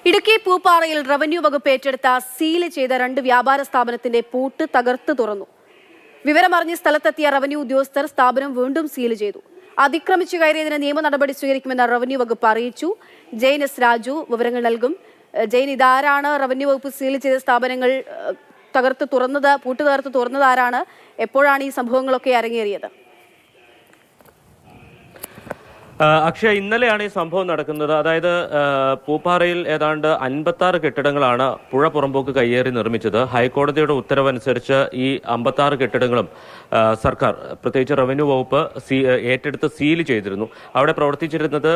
Idukki പൂപ്പാറയിൽ revenue വകുപ്പ് ഏറ്റെടുത്ത seal ചെയ്ത 2 വ്യാപാര സ്ഥാപനത്തിന്റെ പൂട്ട് തകർത്ത് തുറന്നു. വിവരമറിഞ്ഞ് സ്ഥലത്തെത്തിയ റവന്യൂ ഉദ്യോഗസ്ഥർ സ്ഥാപനം വീണ്ടും സീൽ ചെയ്തു. അതിക്രമിച്ചു കയറിയതിന് നിയമ നടപടി സ്വീകരിക്കുമെന്ന് റവന്യൂ വകുപ്പ് അറിയിച്ചു. ജെയിൻ എസ് രാജു വിവരങ്ങൾ നൽകും. ജെയിൻ, ഇതാരാണ് റവന്യൂ വകുപ്പ് സീൽ ചെയ്ത സ്ഥാപനങ്ങൾ പൂട്ട് തകർത്ത് തുറന്നത് ആരാണ്? എപ്പോഴാണ് ഈ സംഭവങ്ങളൊക്കെ അരങ്ങേറിയത്? അക്ഷയ, ഇന്നലെയാണ് ഈ സംഭവം നടക്കുന്നത്. അതായത് പൂപ്പാറയിൽ ഏതാണ്ട് 56 കെട്ടിടങ്ങളാണ് പുഴ പുറമ്പോക്ക് കയ്യേറി നിർമ്മിച്ചത്. ഹൈക്കോടതിയുടെ ഉത്തരവനുസരിച്ച് ഈ 56 കെട്ടിടങ്ങളും സർക്കാർ, പ്രത്യേകിച്ച് റവന്യൂ വകുപ്പ് ഏറ്റെടുത്ത് സീൽ ചെയ്തിരുന്നു. അവിടെ പ്രവർത്തിച്ചിരുന്നത്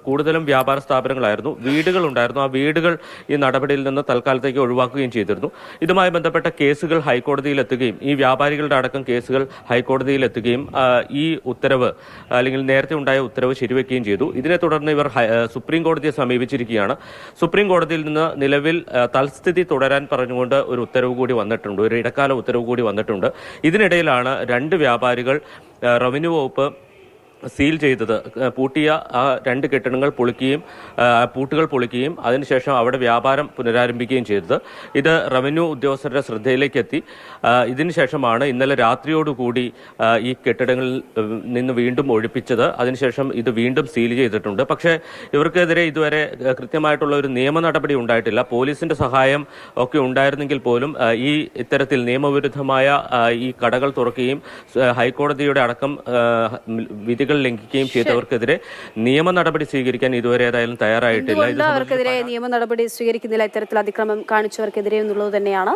കൂടുതലും വ്യാപാര സ്ഥാപനങ്ങളായിരുന്നു. വീടുകളുണ്ടായിരുന്നു. ആ വീടുകൾ ഈ നടപടിയിൽ നിന്ന് തൽക്കാലത്തേക്ക് ഒഴിവാക്കുകയും ചെയ്തിരുന്നു. ഇതുമായി ബന്ധപ്പെട്ട കേസുകൾ ഹൈക്കോടതിയിലെത്തുകയും ഈ വ്യാപാരികളുടെ അടക്കം കേസുകൾ ഹൈക്കോടതിയിലെത്തുകയും ഈ ഉത്തരവ് അല്ലെങ്കിൽ നേരത്തെ ഉണ്ടായ ഉത്തരവ് ശരിവെക്കുകയും ചെയ്തു. ഇതിനെ തുടർന്ന് ഇവർ സുപ്രീം കോടതിയെ സമീപിച്ചിരിക്കുകയാണ്. സുപ്രീം കോടതിയിൽ നിന്ന് നിലവിൽ തൽസ്ഥിതി തുടരാൻ പറഞ്ഞുകൊണ്ട് ഒരു ഉത്തരവ് കൂടി വന്നിട്ടുണ്ട്, ഒരു ഇടക്കാല ഉത്തരവ് കൂടി വന്നിട്ടുണ്ട്. ഇതിനിടയിലാണ് 2 വ്യാപാരികൾ റവന്യൂ വകുപ്പ് സീൽ ചെയ്തത്. പൂട്ടിയ ആ 2 കെട്ടിടങ്ങൾ പൂട്ടുകൾ പൊളിക്കുകയും അതിനുശേഷം അവിടെ വ്യാപാരം പുനരാരംഭിക്കുകയും ചെയ്തത്. ഇത് റവന്യൂ ഉദ്യോഗസ്ഥരുടെ ശ്രദ്ധയിലേക്ക് എത്തി. ഇതിനുശേഷമാണ് ഇന്നലെ രാത്രിയോടുകൂടി ഈ കെട്ടിടങ്ങളിൽ നിന്ന് വീണ്ടും ഒഴിപ്പിച്ചത്. അതിനുശേഷം ഇത് വീണ്ടും സീൽ ചെയ്തിട്ടുണ്ട്. പക്ഷേ ഇവർക്കെതിരെ ഇതുവരെ കൃത്യമായിട്ടുള്ള ഒരു നിയമ നടപടി ഉണ്ടായിട്ടില്ല. പോലീസിന്റെ സഹായം ഒക്കെ ഉണ്ടായിരുന്നെങ്കിൽ പോലും ഇത്തരത്തിൽ നിയമവിരുദ്ധമായ ഈ കടകൾ തുറക്കുകയും ഹൈക്കോടതിയുടെ അടക്കം വിധികൾ ലംഘിക്കുകയും ചെയ്തവർക്കെതിരെ നിയമ നടപടി സ്വീകരിക്കാൻ ഇതുവരെ ഏതായാലും തയ്യാറായിട്ടില്ല. അവർക്കെതിരെ നിയമ നടപടി സ്വീകരിക്കുന്നില്ല, ഇത്തരത്തിൽ അതിക്രമം കാണിച്ചവർക്കെതിരെ എന്നുള്ളത് തന്നെയാണ്